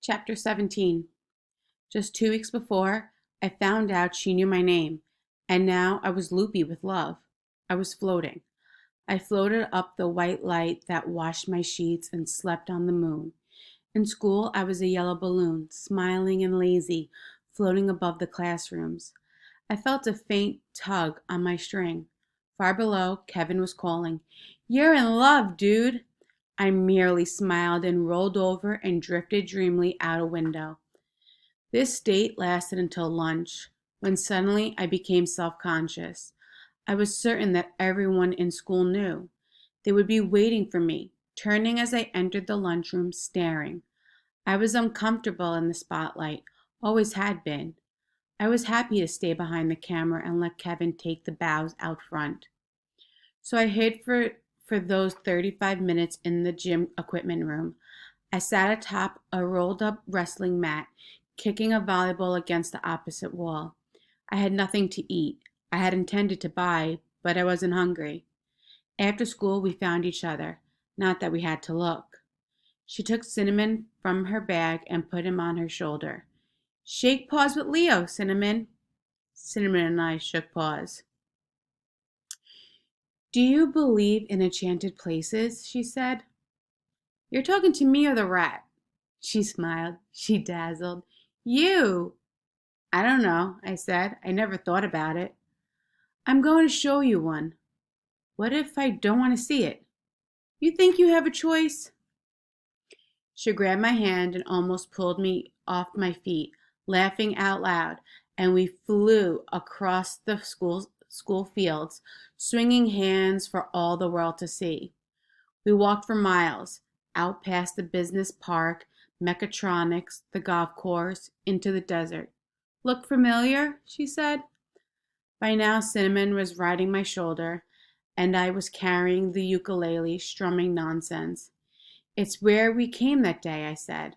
Chapter 17. Just 2 weeks before, I found out she knew my name, and now I was loopy with love. I was floating. I floated up the white light that washed my sheets and slept on the moon. In school, I was a yellow balloon, smiling and lazy, floating above the classrooms. I felt a faint tug on my string. Far below, Kevin was calling, "You're in love, dude!" I merely smiled and rolled over and drifted dreamily out a window. This state lasted until lunch, when suddenly I became self-conscious. I was certain that everyone in school knew. They would be waiting for me, turning as I entered the lunchroom, staring. I was uncomfortable in the spotlight, always had been. I was happy to stay behind the camera and let Kevin take the bows out front. So I hid for those 35 minutes in the gym equipment room. I sat atop a rolled up wrestling mat, kicking a volleyball against the opposite wall. I had nothing to eat. I had intended to buy, but I wasn't hungry. After school, we found each other. Not that we had to look. She took Cinnamon from her bag and put him on her shoulder. "Shake paws with Leo, Cinnamon." Cinnamon and I shook paws. "Do you believe in enchanted places?" she said. "You're talking to me or the rat?" She smiled. She dazzled. "You!" "I don't know," I said. "I never thought about it." "I'm going to show you one." "What if I don't want to see it?" "You think you have a choice?" She grabbed my hand and almost pulled me off my feet, laughing out loud, and we flew across the school fields, swinging hands for all the world to see. We walked for miles, out past the business park, mechatronics, the golf course, into the desert. "Look familiar?" she said. By now Cinnamon was riding my shoulder, and I was carrying the ukulele, strumming nonsense. "It's where we came that day," I said.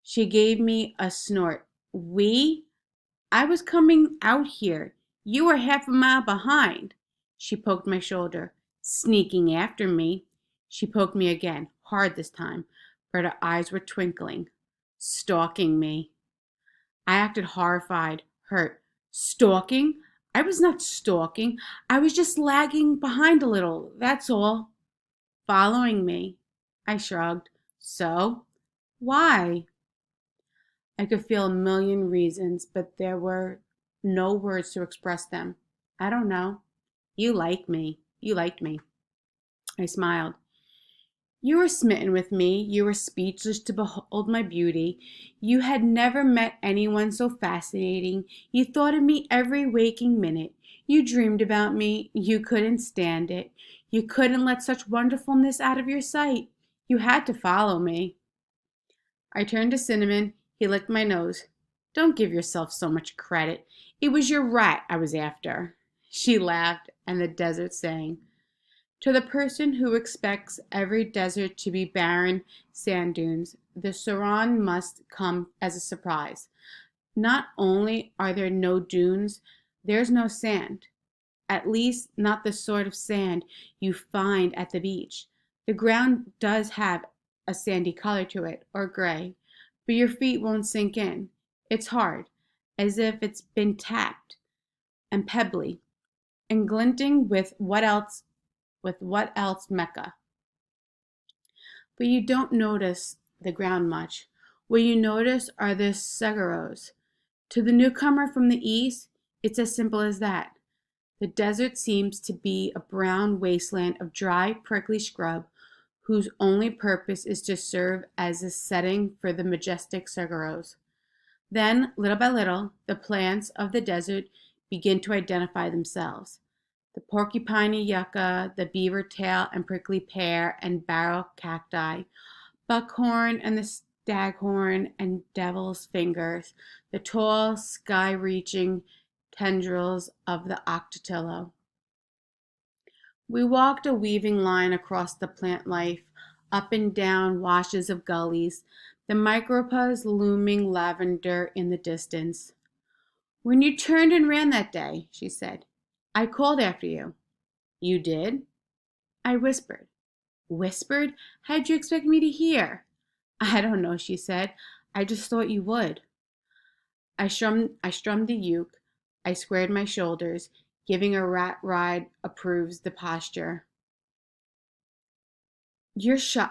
She gave me a snort. "We? I was coming out here. You were half a mile behind." She poked my shoulder. "Sneaking after me." She poked me again, hard this time, but her eyes were twinkling. "Stalking me." I acted horrified, hurt. "Stalking? I was not stalking. I was just lagging behind a little, that's all." "Following me." I shrugged. "So? Why?" I could feel a million reasons, but there were no words to express them. "I don't know." "You like me. You liked me." I smiled. "You were smitten with me. You were speechless to behold my beauty. You had never met anyone so fascinating. You thought of me every waking minute. You dreamed about me. You couldn't stand it. You couldn't let such wonderfulness out of your sight. You had to follow me." I turned to Cinnamon. He licked my nose. "Don't give yourself so much credit. It was your rat I was after." She laughed, and the desert sang. To the person who expects every desert to be barren sand dunes, the Saran must come as a surprise. Not only are there no dunes, there's no sand. At least not the sort of sand you find at the beach. The ground does have a sandy color to it, or gray, but your feet won't sink in. It's hard, as if it's been tapped, and pebbly, and glinting with what else Mecca. But you don't notice the ground much. What you notice are the seguros. To the newcomer from the east, it's as simple as that. The desert seems to be a brown wasteland of dry, prickly scrub whose only purpose is to serve as a setting for the majestic seguros. Then, little by little, the plants of the desert begin to identify themselves. The porcupiney yucca, the beaver tail and prickly pear and barrel cacti, buckhorn and the staghorn and devil's fingers, the tall, sky-reaching tendrils of the octotillo. We walked a weaving line across the plant life, up and down washes of gullies, the micropas looming lavender in the distance. "When you turned and ran that day," she said, "I called after you." "You did?" I whispered. "Whispered? How'd you expect me to hear?" "I don't know," she said. I just thought you would. I strummed the uke. I squared my shoulders. Giving a rat ride approves the posture. You're shy,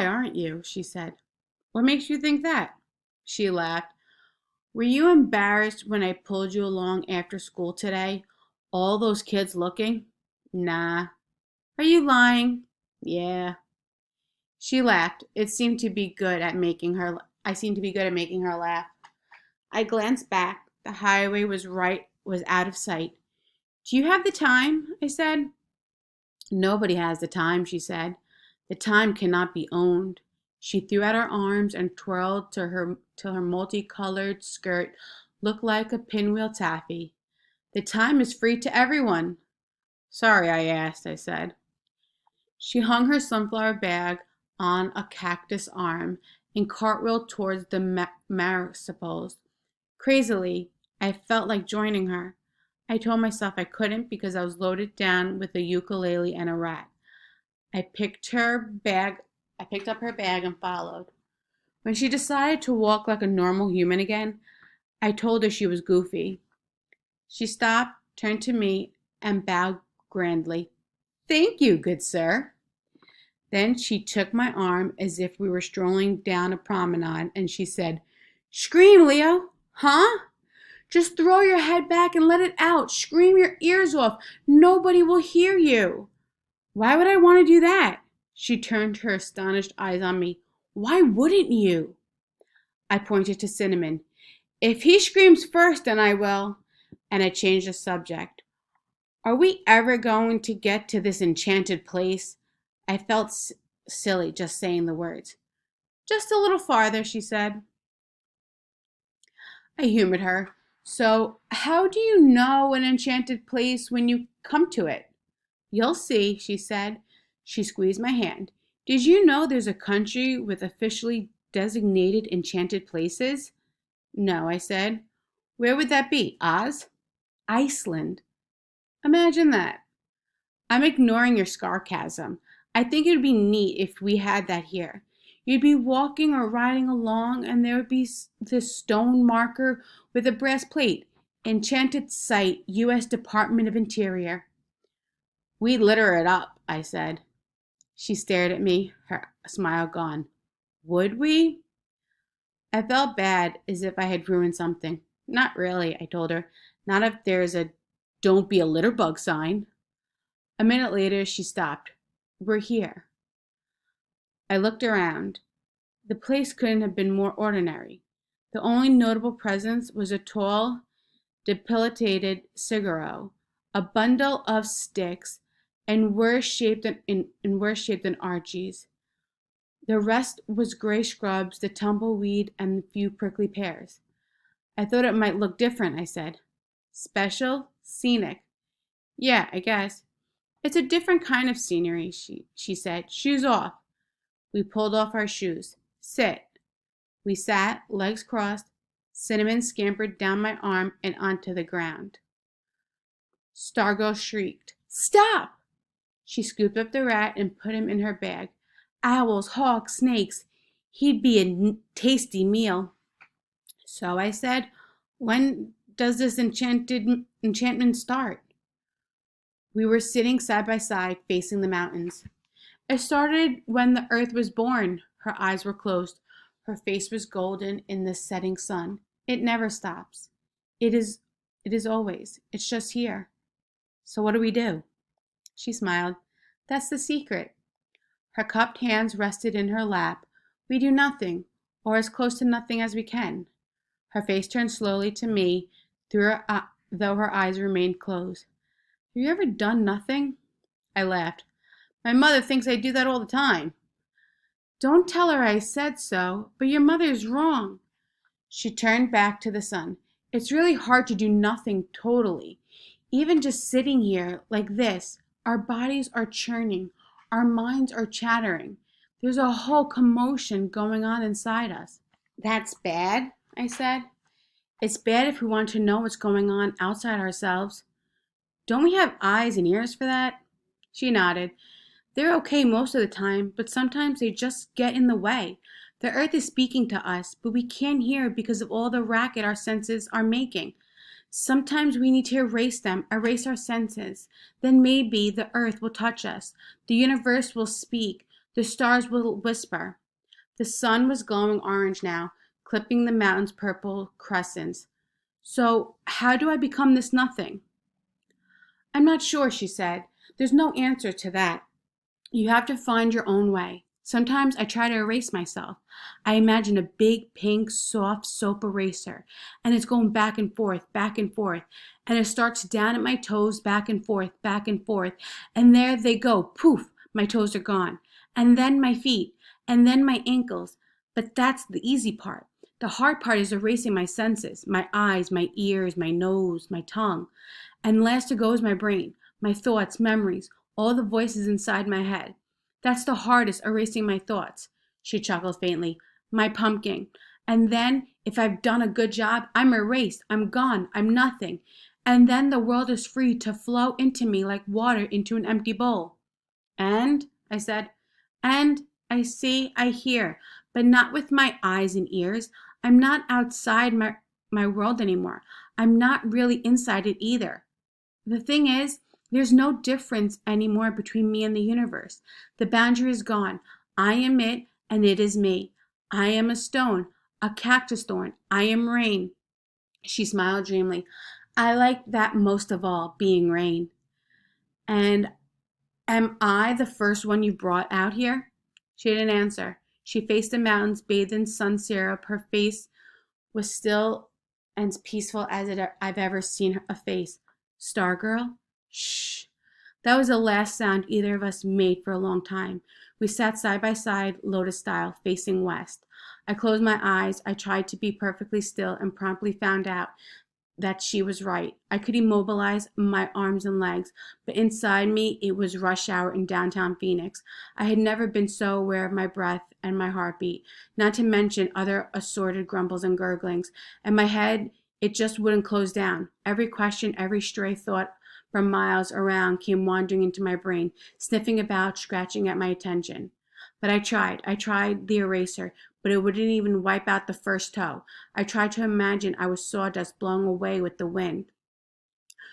aren't you? She said. What makes you think that? She laughed. Were you embarrassed when I pulled you along after school today? All those kids looking? Nah. Are you lying? Yeah. She laughed. It seemed to be good at making her I seemed to be good at making her laugh. I glanced back. The highway was out of sight. Do you have the time? I said. Nobody has the time, she said. The time cannot be owned. She threw out her arms and twirled till her multicolored skirt looked like a pinwheel taffy. The time is free to everyone. Sorry I asked, I said. She hung her sunflower bag on a cactus arm and cartwheeled towards the marsupials. Crazily, I felt like joining her. I told myself I couldn't because I was loaded down with a ukulele and a rat. I picked up her bag and followed. When she decided to walk like a normal human again, I told her she was goofy. She stopped, turned to me, and bowed grandly. Thank you, good sir. Then she took my arm as if we were strolling down a promenade, and she said, Scream, Leo! Huh? Just throw your head back and let it out. Scream your ears off. Nobody will hear you. Why would I want to do that? She turned her astonished eyes on me. Why wouldn't you? I pointed to Cinnamon. If he screams first, then I will. And I changed the subject. Are we ever going to get to this enchanted place? I felt silly just saying the words. Just a little farther, she said. I humored her. So, how do you know an enchanted place when you come to it? You'll see, she said. She squeezed my hand. Did you know there's a country with officially designated enchanted places? No, I said. Where would that be? Oz? Iceland. Imagine that. I'm ignoring your sarcasm. I think it would be neat if we had that here. You'd be walking or riding along, and there would be this stone marker with a brass plate. Enchanted Site, U.S. Department of Interior. We'd litter it up, I said. She stared at me, her smile gone. Would we? I felt bad, as if I had ruined something. Not really, I told her. Not if there's a don't be a litter bug sign. A minute later, she stopped. We're here. I looked around. The place couldn't have been more ordinary. The only notable presence was a tall, depilated cigarro, a bundle of sticks, and worse shaped than Archie's. The rest was gray scrubs, the tumbleweed, and a few prickly pears. I thought it might look different, I said. Special? Scenic. Yeah, I guess. It's a different kind of scenery, she said. Shoes off. We pulled off our shoes. Sit. We sat, legs crossed. Cinnamon scampered down my arm and onto the ground. Stargirl shrieked. Stop! She scooped up the rat and put him in her bag. Owls, hawks, snakes. He'd be a tasty meal. So I said, when does this enchantment start? We were sitting side by side, facing the mountains. It started when the earth was born. Her eyes were closed. Her face was golden in the setting sun. It never stops. It is always. It's just here. So what do we do? She smiled. That's the secret. Her cupped hands rested in her lap. We do nothing, or as close to nothing as we can. Her face turned slowly to me, though her eyes remained closed. Have you ever done nothing? I laughed. My mother thinks I do that all the time. Don't tell her I said so, but your mother is wrong. She turned back to the sun. It's really hard to do nothing totally. Even just sitting here like this, our bodies are churning, our minds are chattering. There's a whole commotion going on inside us. That's bad, I said. It's bad if we want to know what's going on outside ourselves. Don't we have eyes and ears for that? She nodded. They're okay most of the time, but sometimes they just get in the way. The earth is speaking to us, but we can't hear because of all the racket our senses are making. Sometimes we need to erase our senses. Then maybe the earth will touch us. The universe will speak. The stars will whisper. The sun was glowing orange now, clipping the mountain's purple crescents. So, how do I become this nothing? I'm not sure, she said. There's no answer to that. You have to find your own way. Sometimes I try to erase myself. I imagine a big, pink, soft soap eraser, and it's going back and forth, and it starts down at my toes, back and forth, and there they go, poof, my toes are gone. And then my feet, and then my ankles. But that's the easy part. The hard part is erasing my senses, my eyes, my ears, my nose, my tongue. And last goes my brain, my thoughts, memories, all the voices inside my head. That's the hardest, erasing my thoughts. She chuckled faintly. My pumpkin. And then, if I've done a good job, I'm erased. I'm gone. I'm nothing. And then the world is free to flow into me like water into an empty bowl. And, I said, and I see, I hear, but not with my eyes and ears. I'm not outside my world anymore. I'm not really inside it either. The thing is, there's no difference anymore between me and the universe. The boundary is gone. I am it, and it is me. I am a stone, a cactus thorn. I am rain. She smiled dreamily. I like that most of all, being rain. And am I the first one you brought out here? She didn't answer. She faced the mountains, bathed in sun syrup. Her face was still and peaceful as I've ever seen a face. Stargirl? Shh. That was the last sound either of us made for a long time. We sat side by side, lotus style, facing west. I closed my eyes. I tried to be perfectly still and promptly found out that she was right. I could immobilize my arms and legs, but inside me it was rush hour in downtown Phoenix. I had never been so aware of my breath and my heartbeat, not to mention other assorted grumbles and gurglings. And my head, it just wouldn't close down. Every question, every stray thought from miles around came wandering into my brain, sniffing about, scratching at my attention. But I tried the eraser, but it wouldn't even wipe out the first toe. I tried to imagine I was sawdust blowing away with the wind,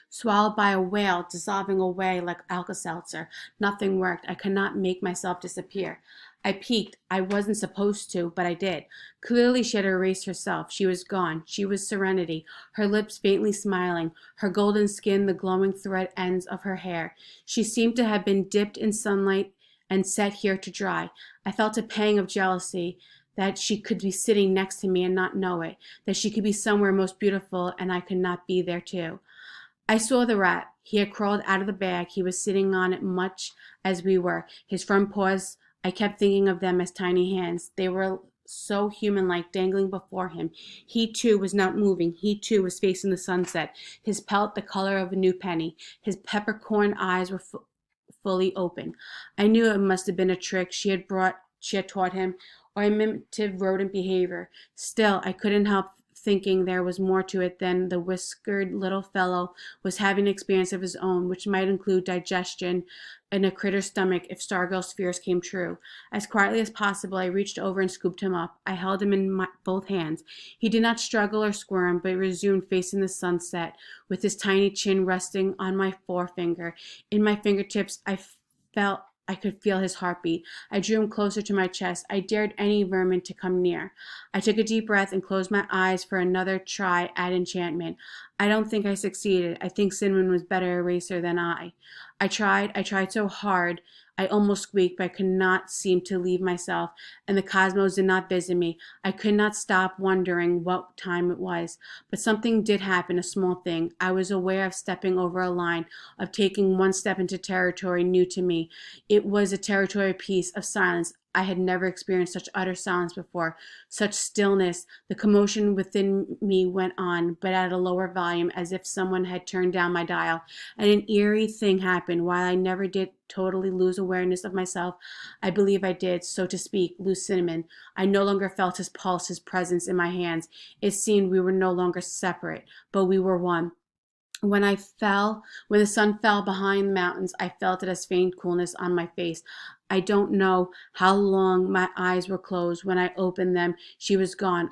swallowed by a whale, dissolving away like Alka-Seltzer. Nothing worked. I could not make myself disappear. I peeked. I wasn't supposed to, but I did. Clearly she had erased herself. She was gone. She was serenity, her lips faintly smiling, her golden skin the glowing thread ends of her hair. She seemed to have been dipped in sunlight and set here to dry. I felt a pang of jealousy that she could be sitting next to me and not know it, that she could be somewhere most beautiful and I could not be there too. I saw the rat. He had crawled out of the bag. He was sitting on it much as we were. His front paws, I kept thinking of them as tiny hands. They were so human-like, dangling before him. He, too, was not moving. He, too, was facing the sunset, his pelt the color of a new penny. His peppercorn eyes were fully open. I knew it must have been a trick she had taught him, or imitative rodent behavior. Still, I couldn't help thinking there was more to it than the whiskered little fellow was having an experience of his own, which might include digestion in a critter's stomach if Stargirl's fears came true. As quietly as possible, I reached over and scooped him up. I held him in both hands. He did not struggle or squirm, but resumed facing the sunset, with his tiny chin resting on my forefinger. In my fingertips, felt I could feel his heartbeat. I drew him closer to my chest. I dared any vermin to come near. I took a deep breath and closed my eyes for another try at enchantment. I don't think I succeeded. I think Cinnamon was better eraser than I. I tried so hard. I almost squeaked, but I could not seem to leave myself, and the cosmos did not visit me. I could not stop wondering what time it was. But something did happen, a small thing. I was aware of stepping over a line, of taking one step into territory new to me. It was a territory of peace, of silence. I had never experienced such utter silence before, such stillness. The commotion within me went on, but at a lower volume, as if someone had turned down my dial. And an eerie thing happened. While I never did totally lose awareness of myself, I believe I did, so to speak, lose Cinnamon. I no longer felt his pulse, his presence in my hands. It seemed we were no longer separate, but we were one. When the sun fell behind the mountains, I felt it as faint coolness on my face. I don't know how long my eyes were closed. When I opened them, she was gone.